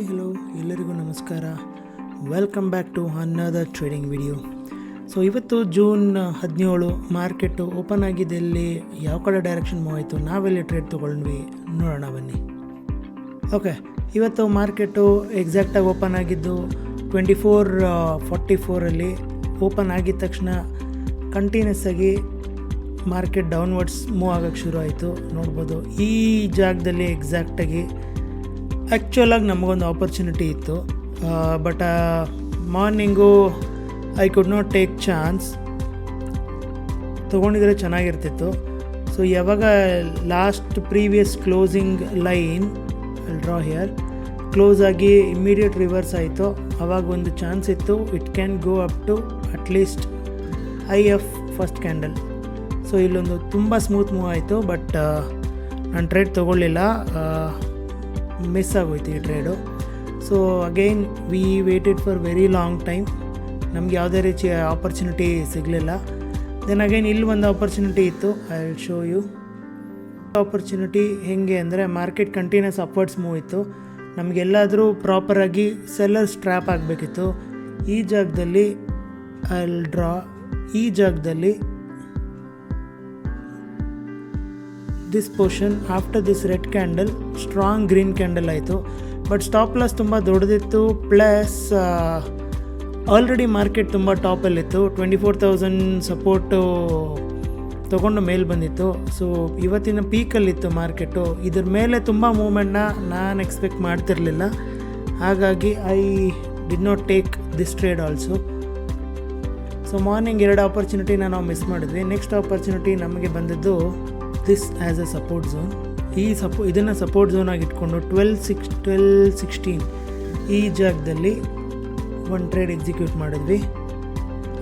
Hi hello ಎಲ್ಲರಿಗೂ ನಮಸ್ಕಾರ. Welcome back to another trading video. So ಇವತ್ತು ಜೂನ್ 17 ಮಾರ್ಕೆಟು ಓಪನ್ ಆಗಿದ್ದೆಲ್ಲಿ ಯಾವ ಕಡೆ ಡೈರೆಕ್ಷನ್ ಮೂವ್ ಆಯಿತು, ನಾವೆಲ್ಲಿ ಟ್ರೇಡ್ ತೊಗೊಂಡ್ವಿ ನೋಡೋಣ ಬನ್ನಿ. ಓಕೆ, ಇವತ್ತು ಮಾರ್ಕೆಟು ಎಕ್ಸಾಕ್ಟಾಗಿ ಓಪನ್ ಆಗಿದ್ದು 2444 ಓಪನ್ ಆಗಿದ ತಕ್ಷಣ ಕಂಟಿನ್ಯೂಸ್ ಆಗಿ ಮಾರ್ಕೆಟ್ ಡೌನ್ವರ್ಡ್ಸ್ ಮೂವ್ ಆಗೋಕ್ಕೆ ಶುರು ಆಯಿತು. ನೋಡ್ಬೋದು ಈ ಜಾಗದಲ್ಲಿ ಎಕ್ಸಾಕ್ಟಾಗಿ ಆ್ಯಕ್ಚುಲಾಗಿ ನಮಗೊಂದು ಆಪರ್ಚುನಿಟಿ ಇತ್ತು, but morning I could not take chance. ತೊಗೊಂಡಿದ್ರೆ ಚೆನ್ನಾಗಿರ್ತಿತ್ತು. ಸೊ ಯಾವಾಗ last previous closing line draw here close ಆಗಿ ಇಮ್ಮಿಡಿಯೇಟ್ ರಿವರ್ಸ್ ಆಯಿತು, ಆವಾಗ ಒಂದು ಚಾನ್ಸ್ ಇತ್ತು. It can go up to at least IF first candle. So ಇಲ್ಲೊಂದು ತುಂಬ ಸ್ಮೂತ್ ಮೂವ್ ಆಯಿತು, ಬಟ್ ನಾನು ಟ್ರೇಡ್ ತೊಗೊಳ್ಳಿಲ್ಲ, ಮಿಸ್ ಆಗೋಯ್ತು ಈ trade. So again we waited for very long time, ನಮ್ಗೆ ಯಾವುದೇ ರೀತಿಯ ಆಪರ್ಚುನಿಟಿ ಸಿಗಲಿಲ್ಲ. ದೆನ್ ಅಗೈನ್ ಇಲ್ಲಿ ಒಂದು ಆಪರ್ಚುನಿಟಿ ಇತ್ತು, I will show you. Opportunity ಹೇಗೆ ಅಂದರೆ ಮಾರ್ಕೆಟ್ ಕಂಟಿನ್ಯೂಸ್ ಅಪ್ವರ್ಡ್ಸ್ ಮೂವ್ ಇತ್ತು, ನಮಗೆಲ್ಲಾದರೂ ಪ್ರಾಪರಾಗಿ ಸೆಲ್ಲರ್ಸ್ ಟ್ರ್ಯಾಪ್ ಆಗಬೇಕಿತ್ತು. ಈ ಜಾಗದಲ್ಲಿ ಐ ವಿಲ್ ಡ್ರಾ, ಈ ಜಾಗದಲ್ಲಿ this portion after this red candle strong green candle ಆಯಿತು, ಬಟ್ ಸ್ಟಾಪ್ ಲಾಸ್ ತುಂಬ ದೊಡ್ಡದಿತ್ತು. ಪ್ಲಸ್ ಆಲ್ರೆಡಿ ಮಾರ್ಕೆಟ್ ತುಂಬ ಟಾಪಲ್ಲಿತ್ತು, 24,000 ಸಪೋರ್ಟು ತೊಗೊಂಡು ಮೇಲೆ ಬಂದಿತ್ತು. ಸೊ ಇವತ್ತಿನ ಪೀಕಲ್ಲಿತ್ತು ಮಾರ್ಕೆಟು. ಇದ್ರ ಮೇಲೆ ತುಂಬ ಮೂಮೆಂಟ್ನ ನಾನು ಎಕ್ಸ್ಪೆಕ್ಟ್ ಮಾಡ್ತಿರಲಿಲ್ಲ, ಹಾಗಾಗಿ I did not take this trade also. So morning 2 ಆಪರ್ಚುನಿಟಿನ ನಾವು ಮಿಸ್ ಮಾಡಿದ್ವಿ. ನೆಕ್ಸ್ಟ್ ಆಪರ್ಚುನಿಟಿ ನಮಗೆ ಬಂದಿದ್ದು this as A support zone. ಇದನ್ನು ಸಪೋರ್ಟ್ ಝೋನ್ ಆಗಿ ಇಟ್ಕೊಂಡು 12-16 ಈ ಜಾಗದಲ್ಲಿ ಒಂದು ಟ್ರೇಡ್ ಎಕ್ಸಿಕ್ಯೂಟ್ ಮಾಡಿದ್ವಿ.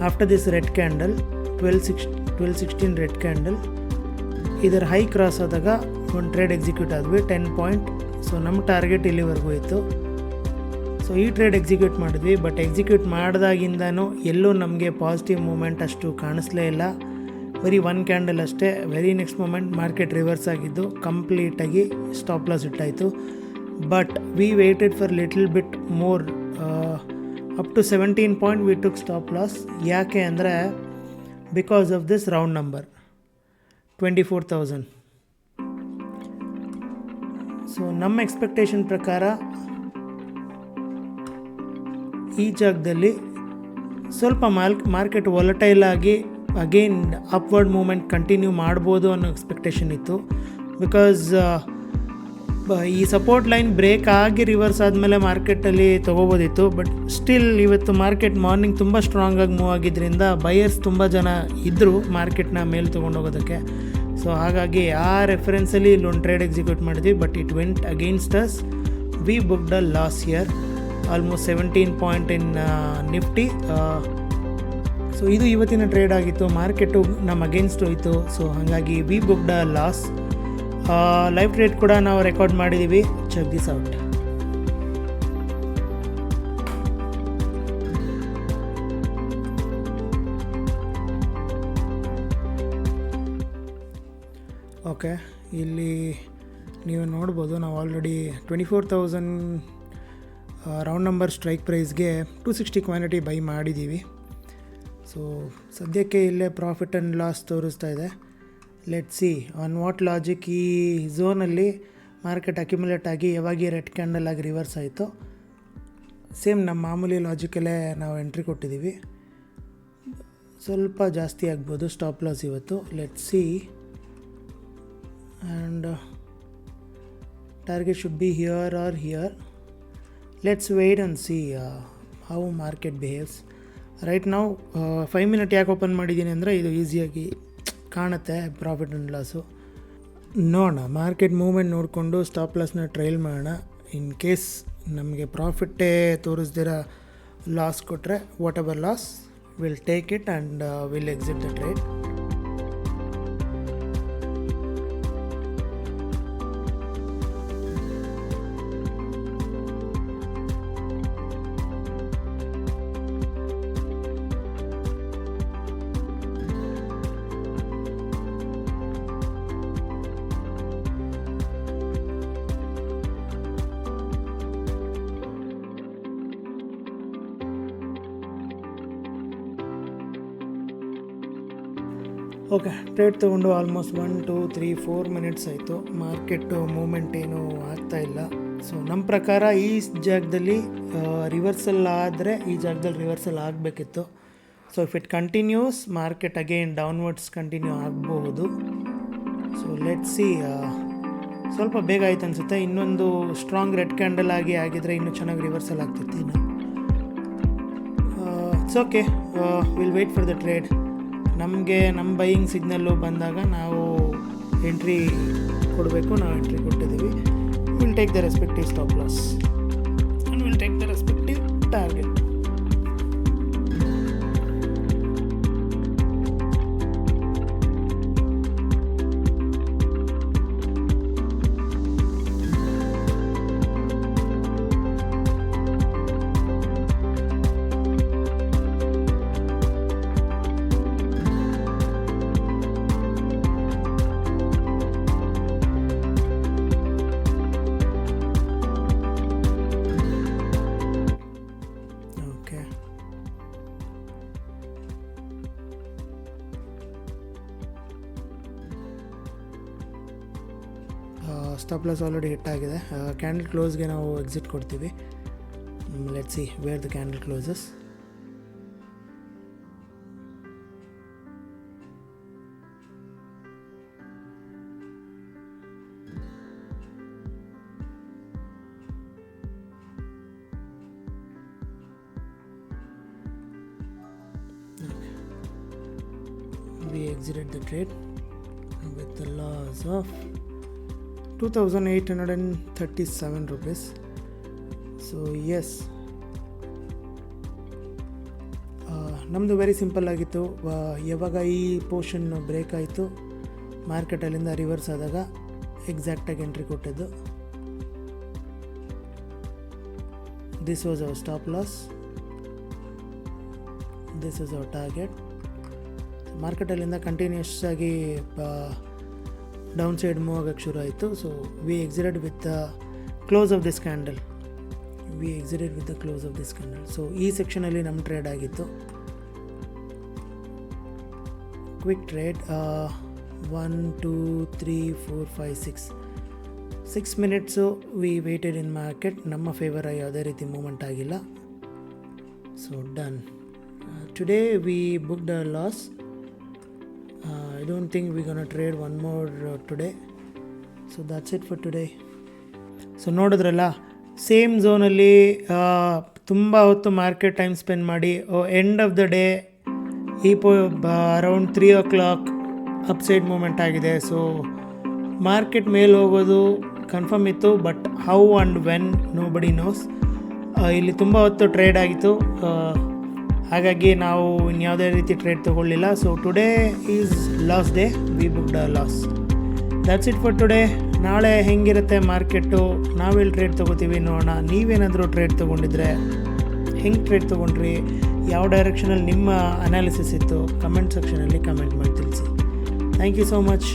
After this red candle 12-16 red candle, ಇದರ ಹೈ ಕ್ರಾಸ್ ಆದಾಗ ಒಂದು ಟ್ರೇಡ್ ಎಕ್ಸಿಕ್ಯೂಟ್ ಆದ್ವಿ 10 ಪಾಯಿಂಟ್. ಸೊ ನಮ್ಮ ಟಾರ್ಗೆಟ್ ಇಲ್ಲಿವರೆಗೂ ಇತ್ತು. ಸೊ ಈ ಟ್ರೇಡ್ ಎಕ್ಸಿಕ್ಯೂಟ್ ಮಾಡಿದ್ವಿ, ಬಟ್ ಎಕ್ಸಿಕ್ಯೂಟ್ ಮಾಡಿದಾಗಿಂದನೂ ಎಲ್ಲೂ ನಮಗೆ ಪಾಸಿಟಿವ್ ಮೂಮೆಂಟ್ ಅಷ್ಟು ಕಾಣಿಸ್ಲೇ ಇಲ್ಲ. ಬರೀ 1 ಕ್ಯಾಂಡಲ್ ಅಷ್ಟೇ. Very next movement market reverse ಆಗಿದ್ದು ಕಂಪ್ಲೀಟಾಗಿ ಸ್ಟಾಪ್ ಲಾಸ್ ಇಟ್ಟಾಯಿತು. But we waited for little bit more, up to 17 point we took stop loss. ಯಾಕೆ ಅಂದರೆ because of this round number 24,000. So ನಮ್ಮ ಎಕ್ಸ್ಪೆಕ್ಟೇಷನ್ ಪ್ರಕಾರ ಈ ಜಾಗದಲ್ಲಿ ಸ್ವಲ್ಪ ಮಾರ್ಕೆಟ್ ವಾಲಟೈಲ್ ಆಗಿ ಅಗೇನ್ ಅಪ್ವರ್ಡ್ ಮೂಮೆಂಟ್ ಕಂಟಿನ್ಯೂ ಮಾಡ್ಬೋದು ಅನ್ನೋ ಎಕ್ಸ್ಪೆಕ್ಟೇಷನ್ ಇತ್ತು. ಬಿಕಾಸ್ ಈ ಸಪೋರ್ಟ್ ಲೈನ್ ಬ್ರೇಕ್ ಆಗಿ ರಿವರ್ಸ್ ಆದಮೇಲೆ ಮಾರ್ಕೆಟಲ್ಲಿ ತೊಗೋಬೋದಿತ್ತು, ಬಟ್ ಸ್ಟಿಲ್ ಇವತ್ತು ಮಾರ್ಕೆಟ್ ಮಾರ್ನಿಂಗ್ ತುಂಬ ಸ್ಟ್ರಾಂಗಾಗಿ ಮೂವ್ ಆಗಿದ್ದರಿಂದ ಬಯರ್ಸ್ ತುಂಬ ಜನ ಇದ್ದರು ಮಾರ್ಕೆಟ್ನ ಮೇಲೆ ತೊಗೊಂಡೋಗೋದಕ್ಕೆ. ಸೊ ಹಾಗಾಗಿ ಆ ರೆಫರೆನ್ಸಲ್ಲಿ ಇಲ್ಲೊಂದು ಟ್ರೇಡ್ ಎಕ್ಸಿಕ್ಯೂಟ್ ಮಾಡಿದ್ವಿ, but it went against us. We booked a loss here almost 17 point in Nifty. So ಇದು ಇವತ್ತಿನ ಟ್ರೇಡ್ ಆಗಿತ್ತು. ಮಾರ್ಕೆಟು ನಮ್ಮ ಅಗೇನ್ಸ್ಟ್ ಹೋಯಿತು, ಸೊ ಹಾಗಾಗಿ we booked a loss. Live trade ಕೂಡ ನಾವು ರೆಕಾರ್ಡ್ ಮಾಡಿದ್ದೀವಿ, ಚೆಕ್ ದಿಸ್ ಔಟ್. ಓಕೆ, ಇಲ್ಲಿ ನೀವು ನೋಡ್ಬೋದು ನಾವು ಆಲ್ರೆಡಿ 24,000 ರೌಂಡ್ ನಂಬರ್ ಸ್ಟ್ರೈಕ್ ಪ್ರೈಸ್ಗೆ 260 ಕ್ವಾಂಟಿಟಿ ಬೈ ಮಾಡಿದ್ದೀವಿ. ಸೊ ಸದ್ಯಕ್ಕೆ ಇಲ್ಲೇ ಪ್ರಾಫಿಟ್ ಆ್ಯಂಡ್ ಲಾಸ್ ತೋರಿಸ್ತಾ ಇದೆ. Let see on what logic ಈ ಝೋನಲ್ಲಿ ಮಾರ್ಕೆಟ್ ಅಕ್ಯುಮುಲೇಟ್ ಆಗಿ ಯಾವಾಗ ರೆಡ್ ಕ್ಯಾಂಡಲ್ ಆಗಿ ರಿವರ್ಸ್ ಆಯಿತು, ಸೇಮ್ ನಮ್ಮ ಮಾಮೂಲಿ ಲಾಜಿಕಲ್ಲೇ ನಾವು ಎಂಟ್ರಿ ಕೊಟ್ಟಿದ್ದೀವಿ. ಸ್ವಲ್ಪ ಜಾಸ್ತಿ ಆಗ್ಬೋದು ಸ್ಟಾಪ್ ಲಾಸ್ ಇವತ್ತು. Let see, and target should be here or here. Let's wait and see how market behaves. Right ನಾವು 5 ಮಿನಿಟ್ ಯಾಕೆ ಓಪನ್ ಮಾಡಿದ್ದೀನಿ ಅಂದರೆ ಇದು ಈಸಿಯಾಗಿ ಕಾಣುತ್ತೆ ಪ್ರಾಫಿಟ್ ಆ್ಯಂಡ್ ಲಾಸು. ನೋಡೋಣ, ಮಾರ್ಕೆಟ್ ಮೂವ್ಮೆಂಟ್ ನೋಡಿಕೊಂಡು ಸ್ಟಾಪ್ ಲಾಸ್ನ ಟ್ರೈಲ್ ಮಾಡೋಣ. ಇನ್ ಕೇಸ್ ನಮಗೆ ಪ್ರಾಫಿಟ್ಟೇ ತೋರಿಸ್ದಿರ ಲಾಸ್ ಕೊಟ್ಟರೆ what ever loss will take it and will exit the trade. Okay, trade ತೊಗೊಂಡು ಆಲ್ಮೋಸ್ಟ್ 1 2 3 4 ಮಿನಿಟ್ಸ್ ಆಯಿತು. ಮಾರ್ಕೆಟು ಮೂಮೆಂಟ್ ಏನೂ ಆಗ್ತಾಯಿಲ್ಲ. ಸೊ ನಮ್ಮ ಪ್ರಕಾರ ಈ ಜಾಗದಲ್ಲಿ ರಿವರ್ಸಲ್ ಆದರೆ ಈ ಜಾಗದಲ್ಲಿ ರಿವರ್ಸಲ್ ಆಗಬೇಕಿತ್ತು. So if it continues market again downwards continue ಆಗಬಹುದು. So let's see. ಸ್ವಲ್ಪ ಬೇಗ ಆಯ್ತು ಅನಿಸುತ್ತೆ. ಇನ್ನೊಂದು ಸ್ಟ್ರಾಂಗ್ ರೆಡ್ ಕ್ಯಾಂಡಲ್ ಆಗಿದ್ರೆ ಇನ್ನೂ ಚೆನ್ನಾಗಿ ರಿವರ್ಸಲ್ ಆಗ್ತಿತ್ತು. It's okay, will wait for the trade. ನಮ್ಮ ಬೈಯಿಂಗ್ ಸಿಗ್ನಲ್ಲು ಬಂದಾಗ ನಾವು ಎಂಟ್ರಿ ಕೊಡಬೇಕು. ನಾವು ಎಂಟ್ರಿ ಕೊಟ್ಟಿದ್ದೀವಿ. Will take the respective stop loss and will take the respective target. Stop loss already hit ಆಗಿದೆ. ಕ್ಯಾಂಡಲ್ ಕ್ಲೋಸ್ಗೆ ನಾವು ಎಕ್ಸಿಟ್ ಕೊಡ್ತೀವಿ. Let's see where the candle closes. We exited the trade with the loss of 2,837 rupees. So yes, ನಮ್ಮದು very simple ಆಗಿತ್ತು. ಯಾವಾಗ ಈ portion break ಆಯಿತು, ಮಾರ್ಕೆಟಲ್ಲಿಂದ ರಿವರ್ಸ್ ಆದಾಗ ಎಕ್ಸಾಕ್ಟಾಗಿ ಎಂಟ್ರಿ ಕೊಟ್ಟಿದ್ದು. This was our stop loss, this was our target. ಮಾರ್ಕೆಟಲ್ಲಿಂದ ಕಂಟಿನ್ಯೂಸ್ ಆಗಿ ಡೌನ್ ಸೈಡ್ ಮೂವ್ ಆಗೋಕ್ಕೆ ಶುರು ಆಯಿತು. So we exited with the close of this candle. So ಈ ಸೆಕ್ಷನಲ್ಲಿ ನಮ್ಮ ಟ್ರೇಡ್ ಆಗಿತ್ತು. Quick trade 1 2 3 4 5 6 minutes we waited in market. ನಮ್ಮ ಫೇವರ್ ಯಾವುದೇ ರೀತಿ ಮೂಮೆಂಟ್ ಆಗಿಲ್ಲ. So done. Today we booked a loss. I don't think we're gonna trade one more today. So that's it for today. So ನೋಡಿದ್ರಲ್ಲ, same ಝೋನಲ್ಲಿ ತುಂಬ ಹೊತ್ತು market time spend ಮಾಡಿ end of the day around 3 o'clock upside movement ಆಗಿದೆ. So market ಮೇಲೆ ಹೋಗೋದು confirm ಇತ್ತು, but how and when nobody knows. ಇಲ್ಲಿ ತುಂಬ ಹೊತ್ತು ಟ್ರೇಡ್ ಆಗಿತ್ತು, ಹಾಗಾಗಿ ನಾವು ಇನ್ಯಾವುದೇ ರೀತಿ ಟ್ರೇಡ್ ತೊಗೊಳ್ಳಿಲ್ಲ. So today is loss day, we booked a loss. That's it for today. ನಾಳೆ ಹೆಂಗಿರುತ್ತೆ ಮಾರ್ಕೆಟು, ನಾವೆಲ್ಲಿ ಟ್ರೇಡ್ ತೊಗೋತೀವಿ ನೋಡೋಣ. ನೀವೇನಾದರೂ ಟ್ರೇಡ್ ತೊಗೊಂಡಿದ್ರೆ ಹೆಂಗೆ ಟ್ರೇಡ್ ತೊಗೊಂಡ್ರಿ, ಯಾವ ಡೈರೆಕ್ಷನಲ್ಲಿ ನಿಮ್ಮ ಅನಾಲಿಸಿಸ್ ಇತ್ತು, ಕಮೆಂಟ್ ಸೆಕ್ಷನಲ್ಲಿ ಕಮೆಂಟ್ ಮಾಡಿ ತಿಳಿಸಿ. Thank you so much.